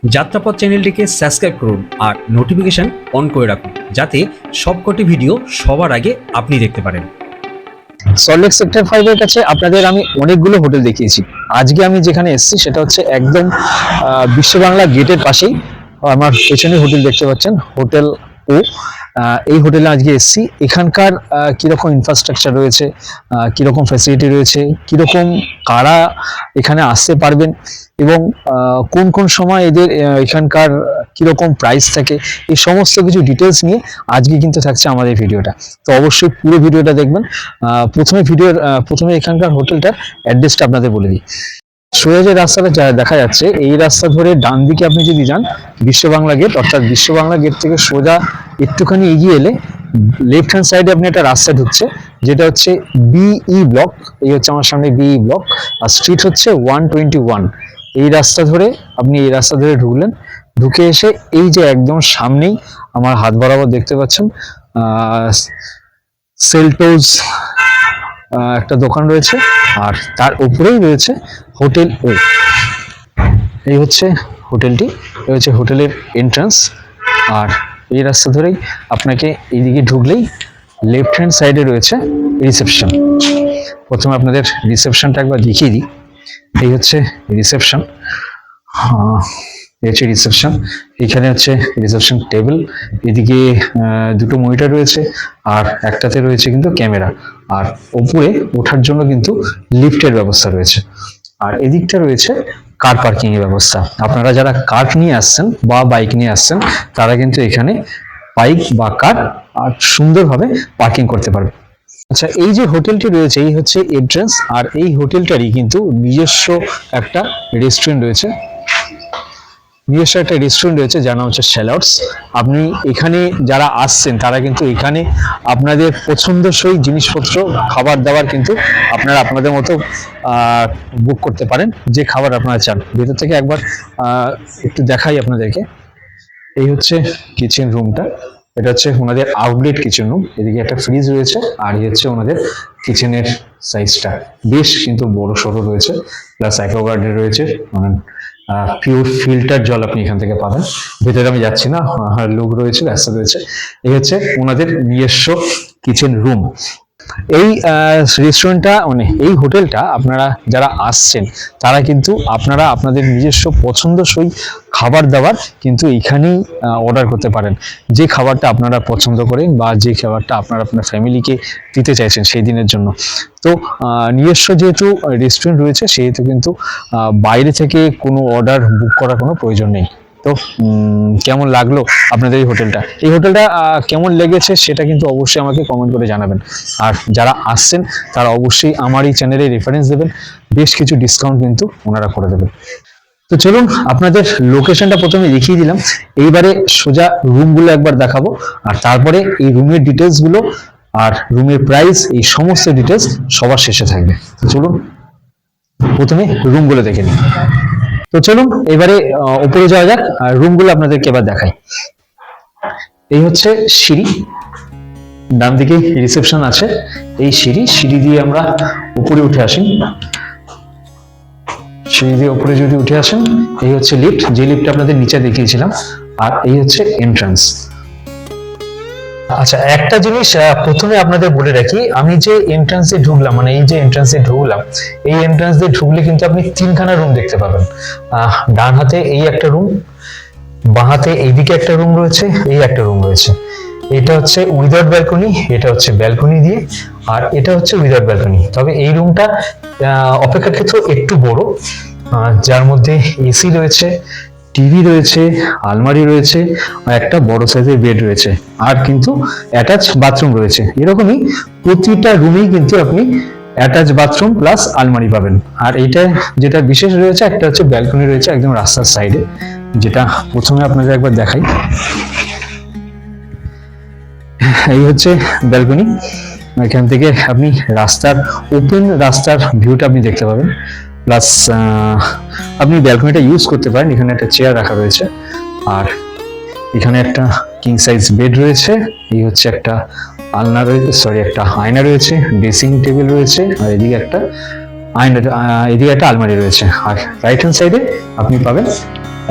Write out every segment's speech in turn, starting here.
যাত্রাপথ চ্যানেলটিকে সাবস্ক্রাইব করুন আর notification on করে রাখুন যাতে সবকটি ভিডিও সবার আগে আপনি দেখতে পারেন। সল্টলেক সেক্টর 5 এর কাছে আপনাদের আমি অনেকগুলো হোটেল দেখিয়েছি। আজকে আমি যেখানে এসেছি সেটা হচ্ছে একদম বিশ্ব বাংলা গেটের পাশেই আমার পেছনে হোটেল দেখতে পাচ্ছেন, হোটেল ও। এই হোটেলে আজকে এসেছি। এখানকার কিরকম ইনফ্রাস্ট্রাকচার রয়েছে, কিরকম ফ্যাসিলিটি রয়েছে, কিরকম কারা এখানে আসতে পারবেন এবং কোন কোন সময় এদের এখানকার কিরকম প্রাইস থাকে, এই সমস্ত কিছু ডিটেলস নিয়ে আজকে কিন্তু থাকছে আমাদের ভিডিওটা। তো অবশ্যই পুরো ভিডিওটা দেখবেন। প্রথমে এখানকার হোটেলটার অ্যাড্রেসটা আপনাদের বলে দিই। সোজা যে রাস্তাটা দেখা যাচ্ছে, এই রাস্তা ধরে ডান দিকে আপনি যদি যান বিশ্ব বাংলা গেট, অর্থাৎ বিশ্ব বাংলা গেট থেকে সোজা একটুখানি এগিয়ে এলে লেফট হ্যান্ড সাইডে আপনি একটা রাস্তা ঢুকছে, যেটা হচ্ছে বিই ব্লক। এই হচ্ছে আমার সামনে বিই ব্লক, আর স্ট্রিট হচ্ছে 121। এই রাস্তা ধরে ঢুকলেন, ঢুকে এসে এই যে একদম সামনেই আমার হাত বরাবর দেখতে পাচ্ছেন সেলটোজ একটা দোকান রয়েছে, আর তার উপরেই রয়েছে হোটেল ও। এই হচ্ছে হোটেলটি, এই হচ্ছে হোটেলের এন্ট্রান্স। আর এই রাস্তা ধরেই আপনাকে এইদিকে ঢুকলেই লেফট হ্যান্ড সাইডে রয়েছে রিসেপশন। প্রথমে আপনাদের রিসেপশনটা একবার দেখিয়ে দিই। এই হচ্ছে রিসেপশন, এখানে হচ্ছে রিসেপশন টেবিল। এদিকে দুটো মনিটর রয়েছে আর একটাতে রয়েছে কিন্তু ক্যামেরা, আর উপরে ওঠার জন্য কিন্তু লিফটের ব্যবস্থা রয়েছে। আর এদিকটা রয়েছে কার পার্কিং এর ব্যবস্থা। আপনারা যারা কার নিয়ে আসছেন বা বাইক নিয়ে আসছেন তারা কিন্তু এখানে বাইক বা কার আর সুন্দরভাবে পার্কিং করতে পারবে। আচ্ছা, এই যে হোটেলটি রয়েছে এই হচ্ছে এন্ট্রান্স, আর এই হোটেলটারই কিন্তু নিজস্ব একটা রেস্টুরেন্ট রয়েছে। যার নাম হচ্ছে শ্যালটস। আপনি এখানে যারা আসছেন তারা কিন্তু এখানে আপনাদের পছন্দসই জিনিসপত্র, খাবার দাবার কিন্তু আপনারা আপনাদের মতো বুক করতে পারেন, যে খাবার আপনারা চান। ভেতর থেকে একবার একটু দেখাই আপনাদেরকে। এই হচ্ছে কিচেন রুমটা, এটা হচ্ছে ওনাদের আউটলেট কিচেন রুম। এদিকে একটা ফ্রিজ রয়েছে, আর এই হচ্ছে ওনাদের কিচেনের সাইজটা বেশ কিন্তু বড় সড়ো রয়েছে, প্লাস অ্যাকোয়াগার্ড রয়েছে, মানে পিওর ফিল্টার জল আপনি এখান থেকে পাবেন। ভেতরে আমি যাচ্ছি না, লোক রয়েছে, রাস্তা রয়েছে। এই হচ্ছে ওনাদের নিজস্ব কিচেন রুম। এই রেস্টুরেন্টটা মানে এই হোটেলটা আপনারা যারা আসছেন তারা কিন্তু আপনারা আপনাদের নিজস্ব পছন্দসই খাবার দাবার কিন্তু এখানেই অর্ডার করতে পারেন, যে খাবারটা আপনারা পছন্দ করেন বা যে খাবারটা আপনারা আপনার ফ্যামিলিকে দিতে চাইছেন সেই দিনের জন্য। তো নিজস্ব যেহেতু রেস্টুরেন্ট রয়েছে সেহেতু কিন্তু বাইরে থেকে কোনো অর্ডার বুক করার কোনো প্রয়োজন নেই। তো কেমন লাগলো আপনাদের এই হোটেলটা কেমন লেগেছে সেটা কিন্তু অবশ্যই আমাকে কমেন্ট করে জানাবেন। আর যারা আসছেন তারা অবশ্যই আমার এই চ্যানেলে রেফারেন্স দেবেন, বেশ কিছু ডিসকাউন্ট কিন্তু ওনারা করে দেবেন। তো চলুন আপনাদের লোকেশনটা প্রথমে দেখিয়ে দিলাম, এইবারে সোজা রুমগুলো একবার দেখাবো, আর তারপরে এই রুমের ডিটেলস গুলো আর রুমের প্রাইস, এই সমস্ত ডিটেলস সবার শেষে থাকবে। তো চলুন প্রথমে রুমগুলো দেখে নিই। তো চলুন এবারে উপরে যাওয়া যাক, আর রুমগুলো আপনাদেরকে এবার দেখাই। এই হচ্ছে সিঁড়ি, ডান দিকে রিসেপশন আছে। এই সিঁড়ি দিয়ে আমরা উপরে উঠে আসি। সিঁড়ি দিয়ে উপরে যদি উঠে আসেন, এই হচ্ছে লিফট, যে লিফটটা আপনাদের নিচে দেখিয়েছিলাম, আর এই হচ্ছে এন্ট্রান্স। আচ্ছা, একটা জিনিস প্রথমে আপনাদের বলে রাখি, আমি যে এন্ট্রান্সে ঢুকলাম, মানে এই যে এন্ট্রান্সে ঢুকলাম, এই এন্ট্রান্স দিয়ে ঢুকলে কিন্তু আপনি তিনখানা রুম দেখতে পাবেন। ডান হাতে এই একটা রুম, বাঁ হাতে এইদিকে একটা রুম রয়েছে, এই একটা রুম রয়েছে। এটা হচ্ছে উইদাউট ব্যালকনি, এটা হচ্ছে ব্যালকনি দিয়ে, আর এটা হচ্ছে উইদাউট ব্যালকনি। তবে এই রুমটা অপেক্ষাকৃত একটু বড়, যার মধ্যে এসি রয়েছে, টিভি রয়েছে, আলমারি রয়েছে, আর একটা বড় সাইজের বেড রয়েছে, আর কিন্তু অ্যাটাচ বাথরুম রয়েছে। এরকমই প্রতিটা রুমেই কিন্তু আপনি অ্যাটাচ বাথরুম প্লাস আলমারি পাবেন। আর এইটা যেটা বিশেষ রয়েছে, একটা হচ্ছে ব্যালকনি রয়েছে একদম রাস্তার সাইডে, যেটা প্রথমে আপনাদের একবার দেখাই। এই হচ্ছে ব্যালকনি, এখান থেকে আপনি ওপেন রাস্তার ভিউটা আপনি দেখতে পাবেন, প্লাস আপনি ব্যালকনিটা ইউজ করতে পারেন। এখানে একটা চেয়ার রাখা রয়েছে, আর এখানে একটা কিং সাইজ বেড রয়েছে। এই হচ্ছে একটা একটা আয়না রয়েছে, ড্রেসিং টেবিল রয়েছে, আর এদিকে একটা আলমারি রয়েছে। আর রাইট হ্যান্ড সাইডে আপনি পাবেন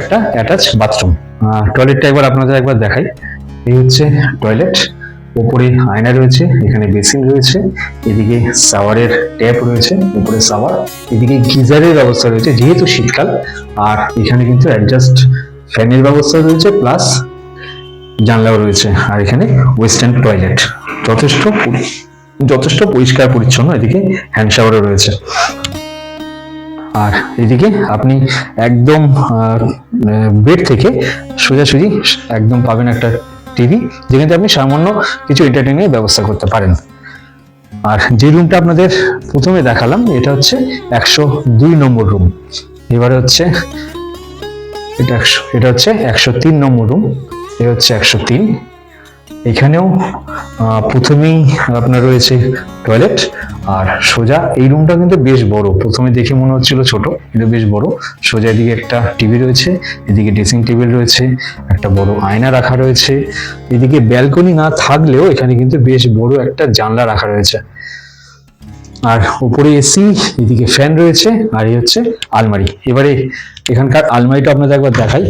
একটা অ্যাটাচ বাথরুম। টয়লেটটা আপনাদের একবার দেখাই। এই হচ্ছে টয়লেট, উপরে আয়না রয়েছে, এখানে বেসিন রয়েছে, এদিকে শাওয়ারের ট্যাপ রয়েছে, উপরে শাওয়ার, এদিকে গিজারের ব্যবস্থা রয়েছে যেহেতু শীতকাল, আর এখানে কিন্তু অ্যাডজাস্ট ফ্যানের ব্যবস্থা রয়েছে, প্লাস জানলাও রয়েছে। আর এখানে ওয়েস্টার্ন টয়লেট, যথেষ্ট পরিষ্কার পরিচ্ছন্ন। এদিকে হ্যান্ড শাওয়ারও রয়েছে। আর এদিকে আপনি একদম বেড থেকে সোজাসুজি একদম পাবেন একটা টিভি, যেখানে আপনি সামান্য কিছু এন্টারটেইনের ব্যবস্থা করতে পারেন। আর যে রুমটা আপনাদের প্রথমে দেখালাম এটা হচ্ছে 102 নম্বর রুম। এবারে হচ্ছে এটা হচ্ছে 103 নম্বর রুম। এ হচ্ছে 103। এখানেও প্রথমেই আপনার রয়েছে টয়লেট, আর সোজা এই রুমটা কিন্তু বেশ বড়, প্রথমে দেখে মনে হচ্ছিল ছোট, কিন্তু বেশ বড়। সোজা এদিকে একটা টিভি রয়েছে, এদিকে ড্রেসিং টেবিল রয়েছে, একটা বড় আয়না রাখা রয়েছে, এদিকে ব্যালকনি না থাকলেও এখানে কিন্তু বেশ বড় একটা জানলা রাখা রয়েছে। আর উপরে এসি, এদিকে ফ্যান রয়েছে, আর এই হচ্ছে আলমারি। এবারে এখানকার আলমারিটা আপনাদের একবার দেখাই।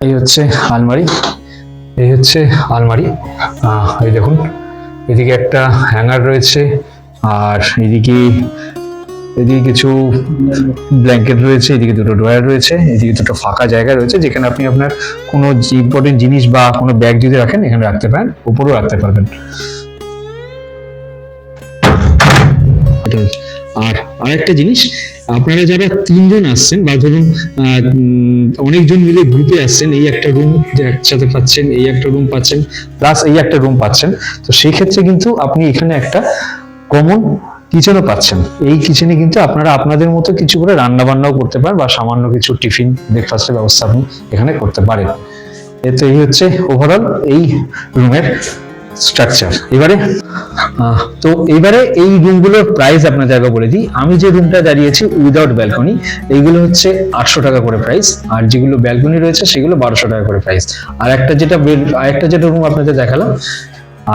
এই হচ্ছে আলমারি, এই হচ্ছে আলমারি। এই দেখুন, এদিকে একটা হ্যাঙ্গার রয়েছে, আর এদিকে কিছু ব্ল্যাঙ্কেট রয়েছে, এদিকে দুটো ড্রয়ার রয়েছে, এদিকে দুটো ফাঁকা জায়গা রয়েছে, যেখানে আপনি আপনার কোনো ইম্পর্টেন্ট জিনিস বা কোনো ব্যাগ যদি রাখেন এখানে রাখতে পারেন, উপরেও রাখতে পারবেন। আর আরেকটা জিনিস, আপনারা যারা 3 জন আসছেন বা ধরুন অনেকজন মিলে গ্রুপে আসছেন, এই একটা রুম একসাথে পাচ্ছেন, এই একটা রুম পাচ্ছেন, প্লাস এই একটা রুম পাচ্ছেন, তো সেই ক্ষেত্রে কিন্তু আপনি এখানে একটা কমন কিচেনও পাচ্ছেন। এই কিচেনে কিন্তু আপনারা আপনাদের মতো কিছু করে রান্না বান্নাও করতে পারেন, বা সামান্য কিছু টিফিন ব্রেকফাস্টের ব্যবস্থা আপনি এখানে করতে পারেন। তো এই হচ্ছে ওভারঅল এই রুমের স্ট্রাকচার। এবারে এই রুমগুলোর প্রাইস আপনাদের আগে বলে দিই। আমি যে রুমটা দাঁড়িয়েছি উইদাউট ব্যালকনি, এইগুলো হচ্ছে 800 টাকা করে প্রাইস, আর যেগুলো ব্যালকনি রয়েছে সেগুলো 1200 টাকা করে প্রাইস। আর একটা যেটা রুম আপনাদের দেখালাম,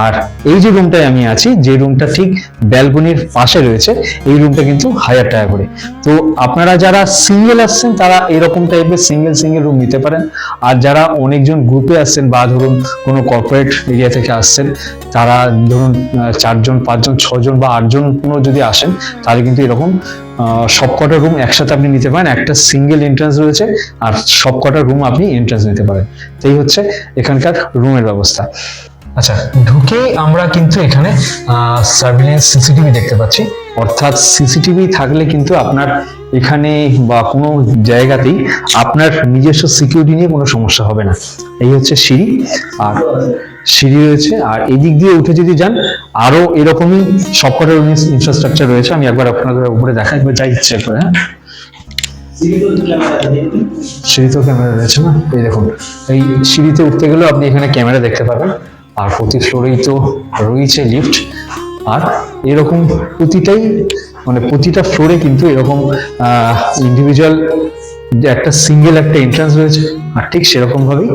আর এই যে রুমটায় আমি আছি, যে রুমটা ঠিক ব্যালকনির পাশে রয়েছে, এই রুমটা কিন্তু 1000 টাকা করে। তো আপনারা যারা সিঙ্গেল আসছেন তারা এরকম টাইপের সিঙ্গেল রুম নিতে পারেন, আর যারা অনেকজন গ্রুপে আসছেন বা ধরুন কোনো কর্পোরেট এরিয়া থেকে আসছেন, তারা ধরুন 4 জন 5 জন 6 জন বা 8 জন যদি আসেন, তাহলে কিন্তু এরকম সবকটা রুম একসাথে আপনি নিতে পারেন। একটা সিঙ্গেল এন্ট্রান্স রয়েছে, আর সবকটা রুম আপনি এন্ট্রান্স নিতে পারেন। তো এই হচ্ছে এখানকার রুমের ব্যবস্থা। আচ্ছা, ঢুকে আমরা কিন্তু এখানে সার্ভিলেন্স সিসিটিভি দেখতে পাচ্ছি। অর্থাৎ সিসিটিভি থাকলে কিন্তু আপনার এখানে বা কোনো জায়গাতেই আপনার নিজস্ব সিকিউরিটি নিয়ে কোনো সমস্যা হবে না। এই হচ্ছে সিঁড়ি রয়েছে, আর এই দিক দিয়ে উঠে যদি যান আরো এরকমই সবকটা ইনফ্রাস্ট্রাকচার রয়েছে। আমি একবার আপনাদের উপরে দেখাই, যাই ইচ্ছে করে। হ্যাঁ, সিঁড়িতেও ক্যামেরা রয়েছে না? এই দেখুন, এই সিঁড়িতে উঠতে গেলেও আপনি এখানে ক্যামেরা দেখতে পাবেন। আর প্রতি ফ্লোরেই তো রয়েছে লিফট, আর এরকম প্রতিটা ফ্লোরে কিন্তু এরকম ইন্ডিভিজুয়াল একটা সিঙ্গেল একটা এন্ট্রান্স রয়েছে। আর ঠিক সেরকম ভাবেই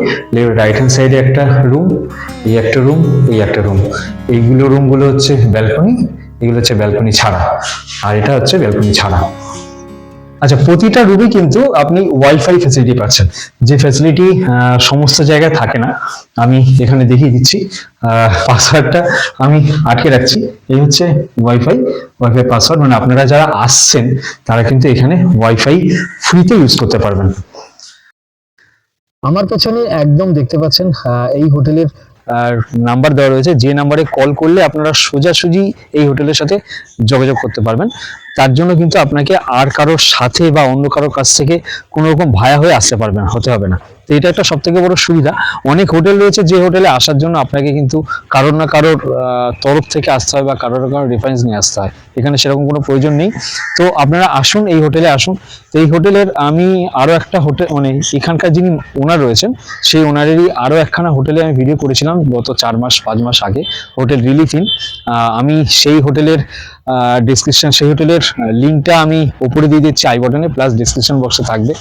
রাইট হ্যান্ড সাইডে একটা রুম, এই একটা রুম, এই একটা রুম। এইগুলো রুমগুলো হচ্ছে ব্যালকনি, এগুলো হচ্ছে ব্যালকনি ছাড়া, আর এটা হচ্ছে ব্যালকনি ছাড়া। আচ্ছা, প্রতিটা রুমে কিন্তু আপনি ওয়াইফাই ফ্যাসিলিটি পাচ্ছেন, যে ফ্যাসিলিটি সমস্ত জায়গায় থাকে না। আমি এখানে দেখিয়ে দিচ্ছি, পাসওয়ার্ডটা আমি আটকে রাখছি। এই হচ্ছে ওয়াইফাই পাসওয়ার্ড, মানে আপনারা যারা আসছেন তারা কিন্তু এখানে ওয়াইফাই ফ্রিতে ইউজ করতে পারবেন। আমার পেছনে একদম দেখতে পাচ্ছেন এই হোটেলের নাম্বার দেওয়া রয়েছে, যে নাম্বারে কল করলে আপনারা সোজাসুজি এই হোটেলের সাথে যোগাযোগ করতে পারবেন। তার জন্য কিন্তু আপনাকে আর কারোর সাথে বা অন্য কারোর কাছ থেকে কোনো রকম ভায়া হয়ে আসতে হতে হবে না। তো এটা একটা সব থেকে বড় সুবিধা। অনেক হোটেল রয়েছে যে হোটেলে আসার জন্য আপনাকে কিন্তু কারোর না কারোর তরফ থেকে আসতে হয় বা কারোর রেফারেন্স নিয়ে আসতে হয়। এখানে সেরকম কোনো প্রয়োজন নেই। তো আপনারা আসুন, এই হোটেলে আসুন। তো এই হোটেলের আমি আরো একটা হোটেল, মানে এখানকার যিনি ওনার রয়েছেন সেই ওনারেরই আরো একখানা হোটেলে আমি ভিডিও করেছিলাম গত 4 মাস 5 মাস আগে, হোটেল রিলিফ ইন। আমি সেই হোটেলের ডিসক্রিপশন, সেই হোটেলের লিঙ্কটা আমি উপরে দিয়ে দিচ্ছি আই বাটনে, প্লাস ডিসক্রিপশন বক্সে থাকবে।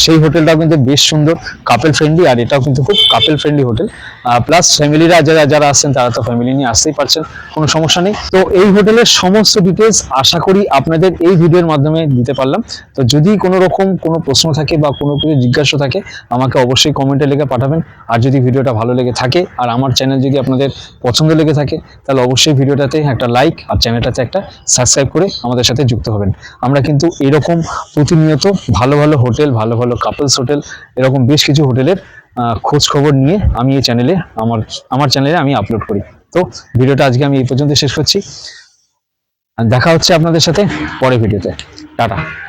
সেই হোটেলটাও কিন্তু বেশ সুন্দর, কাপেল ফ্রেন্ডলি, আর এটাও কিন্তু খুব কাপেল ফ্রেন্ডলি হোটেল। প্লাস ফ্যামিলিরা যারা আসছেন তারা তো ফ্যামিলি নিয়ে আসতেই পারছেন, কোনো সমস্যা নেই। তো এই হোটেলের সমস্ত ডিটেলস আশা করি আপনাদের এই ভিডিওর মাধ্যমে দিতে পারলাম। তো যদি কোনো রকম কোনো প্রশ্ন থাকে বা কোনো কিছু জিজ্ঞাসা থাকে আমাকে অবশ্যই কমেন্টে লিখে পাঠাবেন। আর যদি ভিডিওটা ভালো লেগে থাকে আর আমার চ্যানেল যদি আপনাদের পছন্দ লেগে থাকে তাহলে অবশ্যই ভিডিওটাতে একটা লাইক আর চ্যানেলটাতে একটা সাবস্ক্রাইব করে আমাদের সাথে যুক্ত হবেন। আমরা কিন্তু এরকম প্রতিনিয়ত ভালো ভালো হোটেল, ভালো ভালো কাপলস হোটেল, এরকম বেশ কিছু হোটেলের খোঁজ খবর নিয়ে আমি এই চ্যানেলে আমার চ্যানেলে আমি আপলোড করি। তো ভিডিওটা আজকে আমি এই পর্যন্ত শেষ করছি, দেখা হচ্ছে আপনাদের সাথে পরের ভিডিওতে। টাটা।